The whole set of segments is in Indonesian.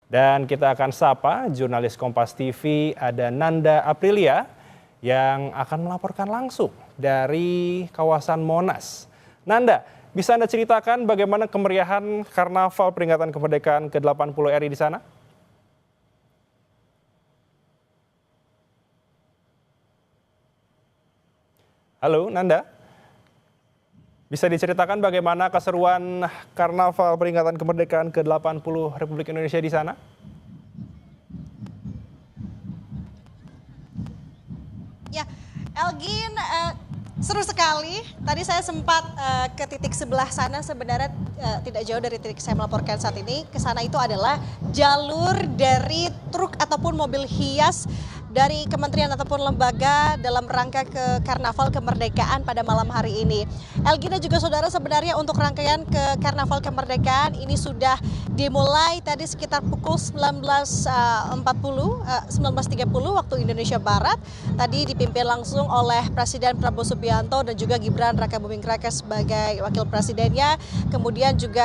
Dan kita akan sapa jurnalis Kompas TV, ada Nanda Aprilia yang akan melaporkan langsung dari kawasan Monas. Nanda, bisa Anda ceritakan bagaimana kemeriahan Karnaval Peringatan Kemerdekaan ke-80 RI di sana? Halo Nanda, bisa diceritakan bagaimana keseruan Karnaval Peringatan Kemerdekaan ke-80 Republik Indonesia di sana? Ya, Elgin, seru sekali. Tadi saya sempat ke titik sebelah sana, sebenarnya tidak jauh dari titik saya melaporkan saat ini. Ke sana itu adalah jalur dari truk ataupun mobil hias dari kementerian ataupun lembaga dalam rangka ke Karnaval Kemerdekaan pada malam hari ini. Elgin dan juga saudara, sebenarnya untuk rangkaian ke Karnaval Kemerdekaan ini sudah dimulai tadi sekitar pukul 19.30 waktu Indonesia Barat. Tadi dipimpin langsung oleh Presiden Prabowo Subianto dan juga Gibran Rakabuming Raka sebagai wakil presidennya. Kemudian juga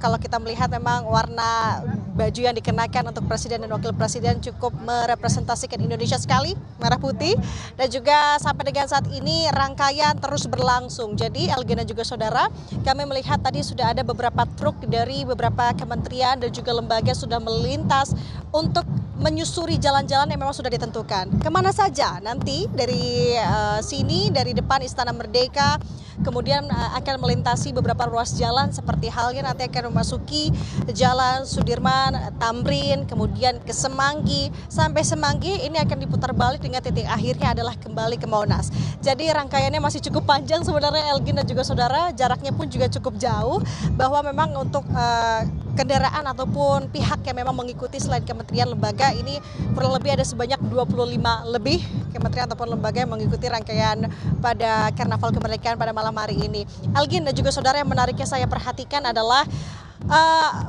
kalau kita melihat memang warna baju yang dikenakan untuk presiden dan wakil presiden cukup merepresentasikan Indonesia sekali, merah putih. Dan juga sampai dengan saat ini rangkaian terus berlangsung. Jadi Elgin dan juga saudara, kami melihat tadi sudah ada beberapa truk dari beberapa kementerian dan juga lembaga sudah melintas untuk menyusuri jalan-jalan yang memang sudah ditentukan. Kemana saja nanti dari sini, dari depan Istana Merdeka, kemudian akan melintasi beberapa ruas jalan seperti halnya nanti akan memasuki Jalan Sudirman, Tamrin, kemudian ke Semanggi. Sampai Semanggi ini akan diputar balik dengan titik akhirnya adalah kembali ke Monas. Jadi rangkaiannya masih cukup panjang sebenarnya Elgin dan juga saudara, jaraknya pun juga cukup jauh, bahwa memang untuk kendaraan ataupun pihak yang memang mengikuti selain kementerian lembaga ini kurang lebih ada sebanyak 25 lebih kementerian ataupun lembaga yang mengikuti rangkaian pada Karnaval Kemerdekaan pada malam hari ini. Elgin dan juga saudara, yang menariknya saya perhatikan adalah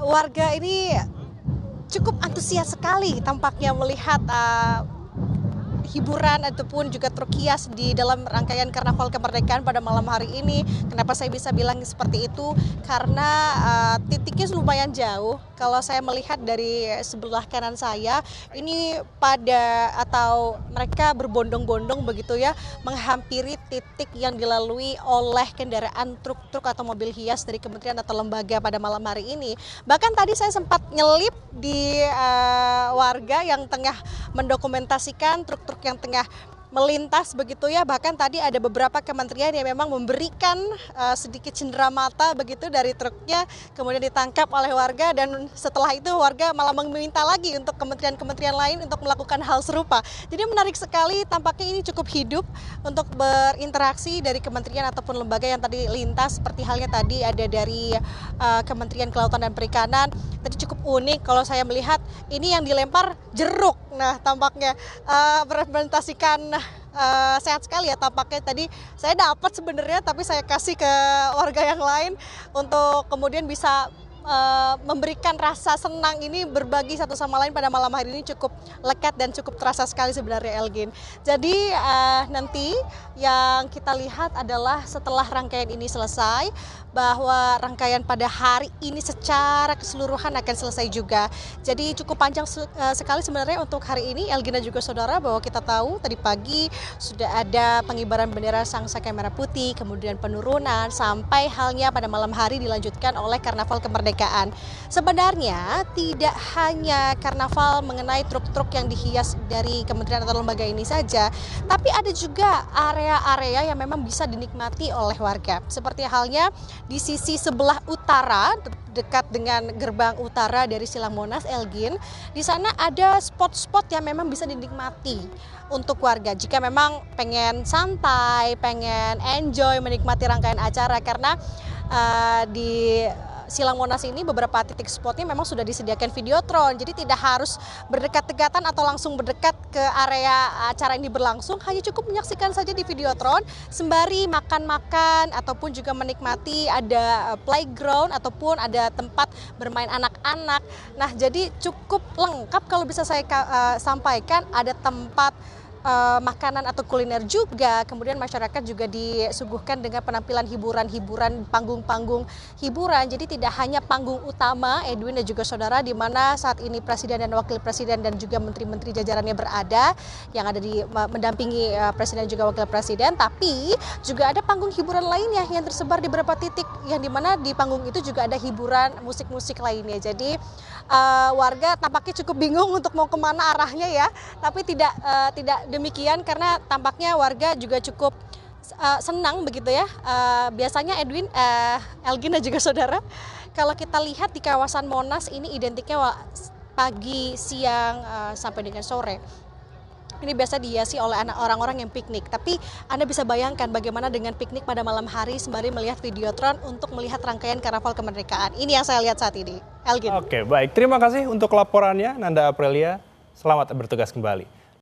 warga ini cukup antusias sekali tampaknya melihat hiburan ataupun juga truk hias di dalam rangkaian Karnaval Kemerdekaan pada malam hari ini. Kenapa saya bisa bilang seperti itu? Karena titiknya lumayan jauh. Kalau saya melihat dari sebelah kanan saya, ini mereka berbondong-bondong begitu ya, menghampiri titik yang dilalui oleh kendaraan truk-truk atau mobil hias dari kementerian atau lembaga pada malam hari ini. Bahkan tadi saya sempat nyelip di warga yang tengah mendokumentasikan truk-truk yang tengah melintas begitu ya. Bahkan tadi ada beberapa kementerian yang memang memberikan sedikit cenderamata begitu dari truknya, kemudian ditangkap oleh warga, dan setelah itu warga malah meminta lagi untuk kementerian-kementerian lain untuk melakukan hal serupa. Jadi menarik sekali, tampaknya ini cukup hidup untuk berinteraksi dari kementerian ataupun lembaga yang tadi lintas. Seperti halnya tadi ada dari Kementerian Kelautan dan Perikanan. Tadi cukup unik kalau saya melihat ini yang dilempar jeruk. Nah, tampaknya merepresentasikan sehat sekali ya tampaknya. Tadi saya dapat sebenarnya, tapi saya kasih ke warga yang lain untuk kemudian bisa memberikan rasa senang ini, berbagi satu sama lain pada malam hari ini cukup lekat dan cukup terasa sekali sebenarnya Elgin. Jadi nanti yang kita lihat adalah setelah rangkaian ini selesai, bahwa rangkaian pada hari ini secara keseluruhan akan selesai juga. Jadi cukup panjang sekali sebenarnya untuk hari ini Elgin dan juga saudara, bahwa kita tahu tadi pagi sudah ada pengibaran bendera Sang Saka Merah Putih, kemudian penurunan, sampai halnya pada malam hari dilanjutkan oleh Karnaval Kemerdekaan. Sebenarnya tidak hanya karnaval mengenai truk-truk yang dihias dari kementerian atau lembaga ini saja, tapi ada juga area-area yang memang bisa dinikmati oleh warga. Seperti halnya di sisi sebelah utara, dekat dengan gerbang utara dari Silang Monas, Elgin. Di sana ada spot-spot yang memang bisa dinikmati untuk warga jika memang pengen santai, pengen enjoy menikmati rangkaian acara, karena di Silang Monas ini beberapa titik spotnya memang sudah disediakan videotron, jadi tidak harus berdekat-dekatan atau langsung berdekat ke area acara ini berlangsung, hanya cukup menyaksikan saja di videotron sembari makan-makan ataupun juga menikmati ada playground ataupun ada tempat bermain anak-anak. Nah, jadi cukup lengkap kalau bisa saya sampaikan, ada tempat makanan atau kuliner juga, kemudian masyarakat juga disuguhkan dengan penampilan hiburan-hiburan, panggung-panggung hiburan. Jadi tidak hanya panggung utama, Edwin dan juga saudara, di mana saat ini Presiden dan Wakil Presiden dan juga menteri-menteri jajarannya berada, yang ada di mendampingi Presiden juga Wakil Presiden, tapi juga ada panggung hiburan lainnya yang tersebar di beberapa titik, yang dimana di panggung itu juga ada hiburan musik-musik lainnya. Jadi warga tampaknya cukup bingung untuk mau kemana arahnya ya, tapi tidak demikian karena tampaknya warga juga cukup senang begitu ya. Biasanya Edwin, Elgin dan juga saudara, kalau kita lihat di kawasan Monas ini identiknya pagi, siang, sampai dengan sore. Ini biasa dihiasi oleh orang-orang yang piknik. Tapi Anda bisa bayangkan bagaimana dengan piknik pada malam hari sembari melihat Videotron untuk melihat rangkaian Karnaval Kemerdekaan. Ini yang saya lihat saat ini. Elgin. Oke, baik. Terima kasih untuk laporannya, Nanda Aprilia. Selamat bertugas kembali.